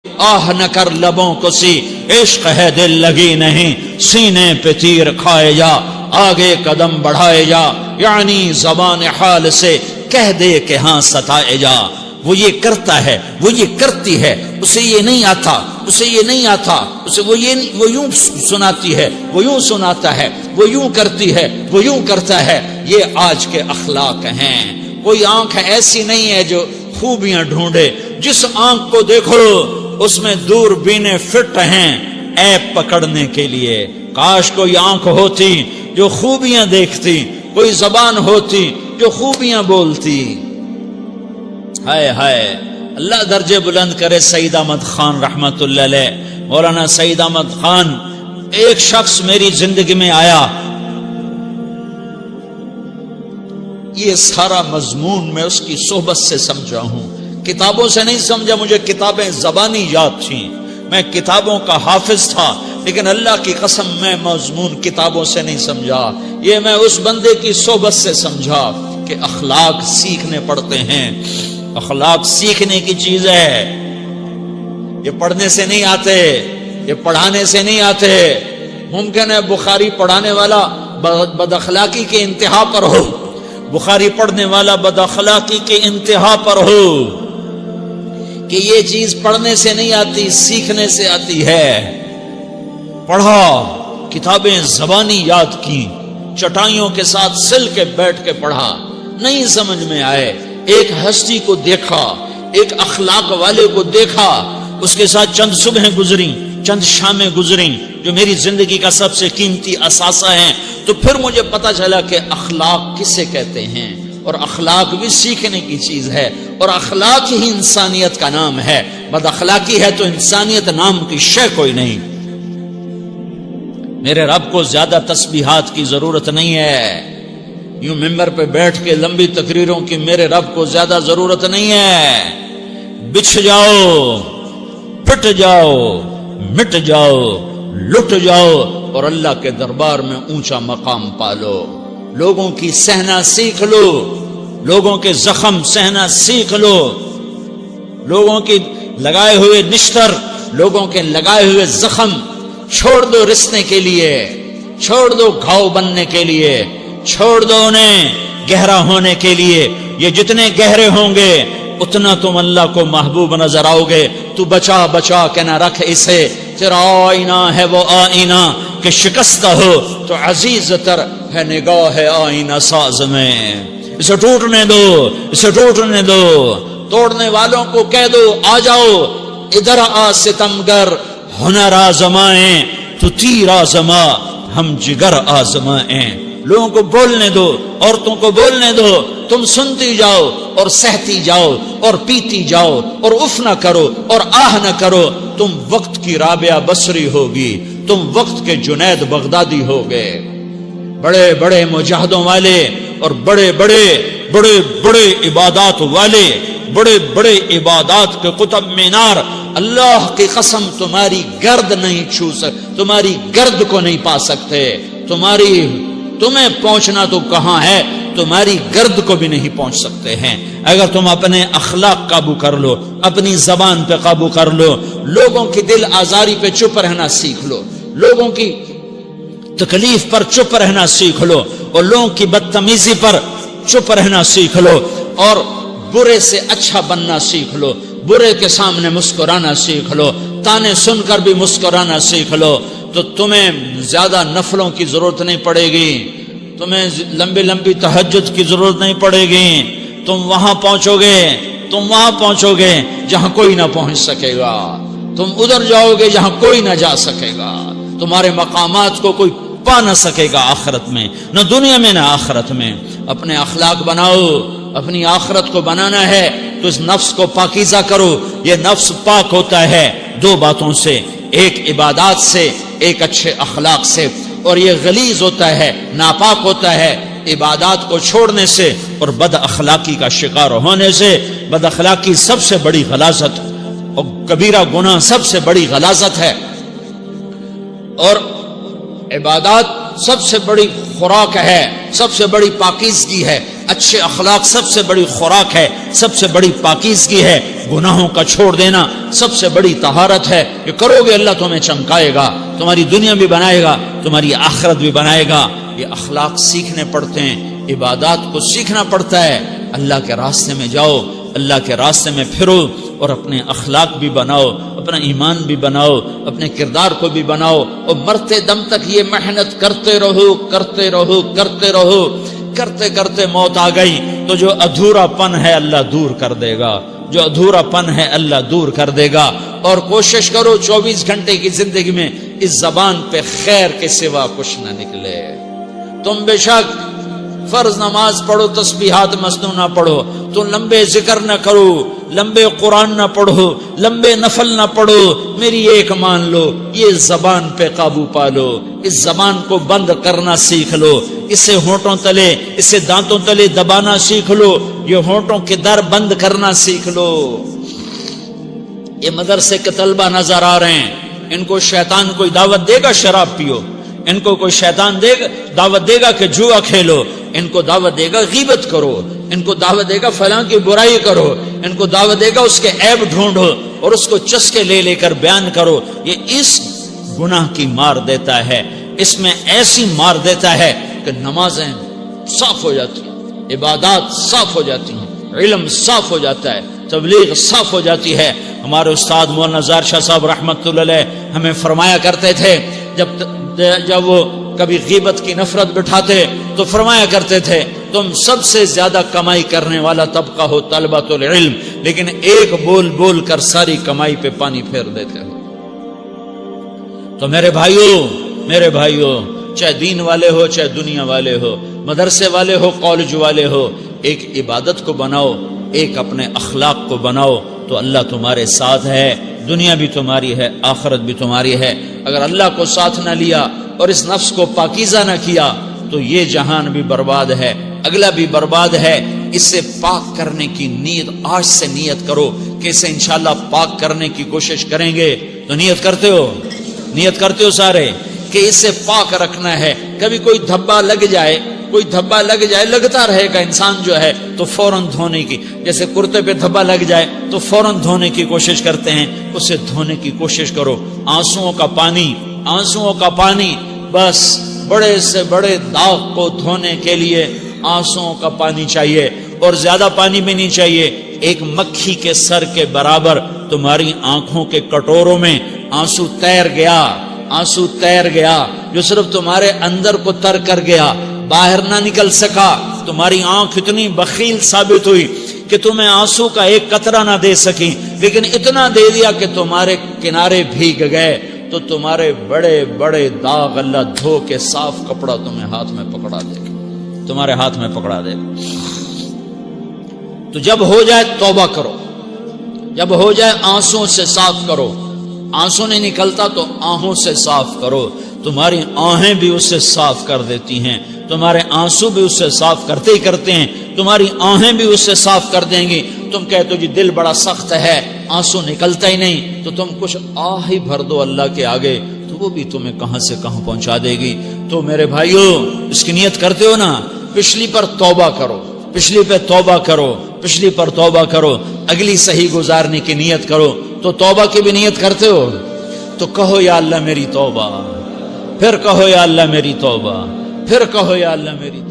آہ نہ کر لبوں کو سی، عشق ہے دل لگی نہیں، سینے پہ تیر کھائے جا، آگے قدم بڑھائے جا، یعنی زبان حال سے کہہ دے کہ ہاں ستائے جا۔ وہ یہ کرتا ہے، وہ یہ کرتی ہے، اسے یہ نہیں آتا، اسے یہ نہیں آتا، اسے وہ یوں سناتی ہے، وہ یوں سناتا ہے، وہ یوں کرتی ہے، وہ یوں کرتا ہے۔ یہ آج کے اخلاق ہیں۔ کوئی آنکھ ایسی نہیں ہے جو خوبیاں ڈھونڈے، جس آنکھ کو دیکھو اس میں دوربینیں فٹ ہیں عیب پکڑنے کے لیے۔ کاش کوئی آنکھ ہوتی جو خوبیاں دیکھتی، کوئی زبان ہوتی جو خوبیاں بولتی۔ ہائے ہائے، اللہ درجے بلند کرے سعید احمد خان رحمت اللہ علیہ۔ مولانا سعید احمد خان، ایک شخص میری زندگی میں آیا، یہ سارا مضمون میں اس کی صحبت سے سمجھا ہوں، کتابوں سے نہیں سمجھا۔ مجھے کتابیں زبانی یاد تھیں، میں کتابوں کا حافظ تھا، لیکن اللہ کی قسم میں مضمون کتابوں سے نہیں سمجھا۔ یہ میں اس بندے کی صحبت سے سمجھا کہ اخلاق سیکھنے پڑتے ہیں۔ اخلاق سیکھنے کی چیز ہے، یہ پڑھنے سے نہیں آتے، یہ پڑھانے سے نہیں آتے۔ ممکن ہے بخاری پڑھانے والا بد اخلاقی کے انتہا پر ہو، بخاری پڑھنے والا بد اخلاقی کے انتہا پر ہو، کہ یہ چیز پڑھنے سے نہیں آتی، سیکھنے سے آتی ہے۔ پڑھا، کتابیں زبانی یاد کی، چٹائیوں کے ساتھ سل کے بیٹھ کے پڑھا، نہیں سمجھ میں آئے، ایک ہستی کو دیکھا، ایک اخلاق والے کو دیکھا، اس کے ساتھ چند صبحیں گزری، چند شامیں گزریں جو میری زندگی کا سب سے قیمتی اثاثہ ہیں، تو پھر مجھے پتا چلا کہ اخلاق کسے کہتے ہیں، اور اخلاق بھی سیکھنے کی چیز ہے، اور اخلاق ہی انسانیت کا نام ہے۔ بد اخلاقی ہے تو انسانیت نام کی شے کوئی نہیں۔ میرے رب کو زیادہ تسبیحات کی ضرورت نہیں ہے، یوں ممبر پہ بیٹھ کے لمبی تقریروں کی میرے رب کو زیادہ ضرورت نہیں ہے۔ بچھ جاؤ، پٹ جاؤ، مٹ جاؤ، لٹ جاؤ، اور اللہ کے دربار میں اونچا مقام پالو۔ لوگوں کی سہنا سیکھ لو، لوگوں کے زخم سہنا سیکھ لو، لوگوں کی لگائے ہوئے نشتر، لوگوں کے لگائے ہوئے زخم چھوڑ دو رسنے کے لیے، چھوڑ دو گھاؤ بننے کے لیے، چھوڑ دو انہیں گہرا ہونے کے لیے۔ یہ جتنے گہرے ہوں گے اتنا تم اللہ کو محبوب نظر آؤ گے۔ تو بچا بچا کے نہ رکھ اسے، تیرا آئینہ ہے وہ آئینہ کہ شکستہ ہو تو عزیز تر ہے نگاہ آئینہ ساز میں۔ اسے ٹوٹنے دو، اسے ٹوٹنے دو۔ توڑنے والوں کو کہہ دو آ جاؤ ادھر آ ستمگر، ہنر آزمائیں تو تیر آزما، ہم جگر آزمائیں۔ لوگوں کو بولنے دو، عورتوں کو بولنے دو، تم سنتی جاؤ اور سہتی جاؤ اور پیتی جاؤ اور اف نہ کرو اور آہ نہ کرو۔ تم وقت کی رابعہ بصری ہوگی، تم وقت کے جنید بغدادی ہوگے۔ بڑے بڑے مجاہدوں والے اور بڑے بڑے بڑے بڑے عبادات والے، بڑے بڑے عبادات کے قطب مینار، اللہ کی قسم تمہاری گرد نہیں چھو سکتے، تمہاری گرد کو نہیں پا سکتے۔ تمہیں پہنچنا تو کہاں ہے، تمہاری گرد کو بھی نہیں پہنچ سکتے ہیں۔ اگر تم اپنے اخلاق قابو کر لو، اپنی زبان پہ قابو کر لو، لوگوں کی دل آزاری پہ چپ رہنا سیکھ لو، لوگوں کی تکلیف پر چپ رہنا سیکھ لو، اور لوگوں کی بدتمیزی پر چپ رہنا سیکھ لو، اور برے سے اچھا بننا سیکھ لو، برے کے سامنے مسکرانا سیکھ لو، تانے سن کر بھی مسکرانا سیکھ لو، تو تمہیں زیادہ نفلوں کی ضرورت نہیں پڑے گی، تمہیں لمبی لمبی تہجد کی ضرورت نہیں پڑے گی۔ تم وہاں پہنچو گے، تم وہاں پہنچو گے جہاں کوئی نہ پہنچ سکے گا، تم ادھر جاؤ گے جہاں کوئی نہ جا سکے گا، تمہارے مقامات کو کوئی پا نہ سکے گا آخرت میں، نہ دنیا میں نہ آخرت میں۔ اپنے اخلاق بناؤ، اپنی آخرت کو بنانا ہے تو اس نفس کو پاکیزہ کرو۔ یہ نفس پاک ہوتا ہے دو باتوں سے، ایک عبادات سے، ایک اچھے اخلاق سے، اور یہ غلیظ ہوتا ہے، ناپاک ہوتا ہے عبادات کو چھوڑنے سے اور بد اخلاقی کا شکار ہونے سے۔ بد اخلاقی سب سے بڑی غلاظت اور کبیرہ گناہ سب سے بڑی غلاظت ہے، اور عبادات سب سے بڑی خوراک ہے، سب سے بڑی پاکیزگی ہے، اچھے اخلاق سب سے بڑی خوراک ہے، سب سے بڑی پاکیزگی ہے، گناہوں کا چھوڑ دینا سب سے بڑی طہارت ہے۔ یہ کرو گے اللہ تمہیں چمکائے گا، تمہاری دنیا بھی بنائے گا، تمہاری آخرت بھی بنائے گا۔ یہ اخلاق سیکھنے پڑتے ہیں، عبادات کو سیکھنا پڑتا ہے۔ اللہ کے راستے میں جاؤ، اللہ کے راستے میں پھرو، اور اپنے اخلاق بھی بناؤ، اپنا ایمان بھی بناؤ، اپنے کردار کو بھی بناؤ، اور مرتے دم تک یہ محنت کرتے رہو کرتے رہو کرتے رہو۔ کرتے کرتے موت آ گئی تو جو ادھورا پن ہے اللہ دور کر دے گا، جو ادھورا پن ہے اللہ دور کر دے گا۔ اور کوشش کرو 24 گھنٹے کی زندگی میں اس زبان پہ خیر کے سوا کچھ نہ نکلے۔ تم بے شک فرض نماز پڑھو، تسبیحات مسنون نہ پڑھو، تو لمبے ذکر نہ کرو، لمبے قرآن نہ پڑھو، لمبے نفل نہ پڑھو، میری ایک مان لو، یہ زبان پہ قابو پالو، اس زبان کو بند کرنا سیکھ لو، اسے ہونٹوں تلے، اسے دانتوں تلے دبانا سیکھ لو، یہ ہونٹوں کے در بند کرنا سیکھ لو۔ یہ مدرسے کے طلبہ نظر آ رہے ہیں، ان کو شیطان کوئی دعوت دے گا شراب پیو، ان کو کوئی شیطان دعوت دے گا کہ جوا کھیلو، ان کو دعوت دے گا غیبت کرو، ان کو دعوت دے گا فلاں کی برائی کرو، ان کو دعوت دے گا اس کے عیب ڈھونڈو اور اس کو چسکے لے لے کر بیان کرو۔ یہ اس گناہ کی مار دیتا ہے، اس میں ایسی مار دیتا ہے کہ نمازیں صاف ہو جاتی ہیں، عبادات صاف ہو جاتی ہیں، علم صاف ہو جاتا ہے، تبلیغ صاف ہو جاتی ہے۔ ہمارے استاد مولانا زار شاہ صاحب رحمۃ اللہ علیہ ہمیں فرمایا کرتے تھے، جب وہ کبھی غیبت کی نفرت بٹھاتے تو فرمایا کرتے تھے تم سب سے زیادہ کمائی کرنے والا طبقہ ہو طلبۃ العلم، لیکن ایک بول بول کر ساری کمائی پہ پانی پھیر دیتے ہو۔ تو میرے بھائیوں چاہے دین والے ہو چاہے دنیا والے ہو، مدرسے والے ہو کالج والے ہو، ایک عبادت کو بناؤ، ایک اپنے اخلاق کو بناؤ، تو اللہ تمہارے ساتھ ہے، دنیا بھی تمہاری ہے، آخرت بھی تمہاری ہے۔ اگر اللہ کو ساتھ نہ لیا اور اس نفس کو پاکیزہ نہ کیا تو یہ جہان بھی برباد ہے، اگلا بھی برباد ہے۔ اسے پاک کرنے کی نیت آج سے نیت کرو کہ اسے انشاءاللہ پاک کرنے کی کوشش کریں گے۔ تو نیت کرتے ہو سارے کہ اسے پاک رکھنا ہے۔ کبھی کوئی دھبا لگ جائے لگتا رہے گا انسان جو ہے تو فوراً دھونے کی، جیسے کرتے پہ دھبا لگ جائے تو فوراً دھونے کی کوشش کرتے ہیں، اسے دھونے کی کوشش کرو۔ آنسوؤں کا پانی بس بڑے سے بڑے داغ کو دھونے کے لیے آنسوؤں کا پانی چاہیے، اور زیادہ پانی بھی نہیں چاہیے۔ ایک مکھی کے سر کے برابر تمہاری آنکھوں کے کٹوروں میں آنسو تیر گیا جو صرف تمہارے اندر کو تر کر گیا، باہر نہ نکل سکا۔ تمہاری آنکھ اتنی بخیل ثابت ہوئی کہ تمہیں آنسو کا ایک قطرہ نہ دے سکی، لیکن اتنا دے دیا کہ تمہارے کنارے بھیگ گئے۔ تو تمہارے بڑے بڑے داغ اللہ دھو کے صاف کپڑا تمہیں ہاتھ میں پکڑا دے گا، تمہارے ہاتھ میں پکڑا دے گا۔ تو جب ہو جائے توبہ کرو، جب ہو جائے آنسوں سے صاف کرو۔ آنسو نہیں نکلتا تو آہوں سے صاف کرو، تمہاری آہیں بھی اس سے صاف کر دیتی ہیں، تمہارے آنسو بھی اس سے صاف کرتے ہی کرتے ہیں، تمہاری آہیں بھی اس سے صاف کر دیں گی۔ تم کہتے ہو جی دل بڑا سخت ہے، آنسو نکلتا ہی نہیں، تو تم کچھ آہ ہی بھر دو اللہ کے آگے، تو وہ بھی تمہیں کہاں سے کہاں پہنچا دے گی۔ تو میرے بھائیو اس کی نیت کرتے ہو نا، پچھلی پر توبہ کرو، پچھلی پہ توبہ کرو، پچھلی پر توبہ کرو، اگلی صحیح گزارنے کی نیت کرو۔ تو توبہ کی بھی نیت کرتے ہو تو کہو یا اللہ میری توبہ، پھر کہو یا اللہ میری توبہ، پھر کہو یا اللہ میری توبہ۔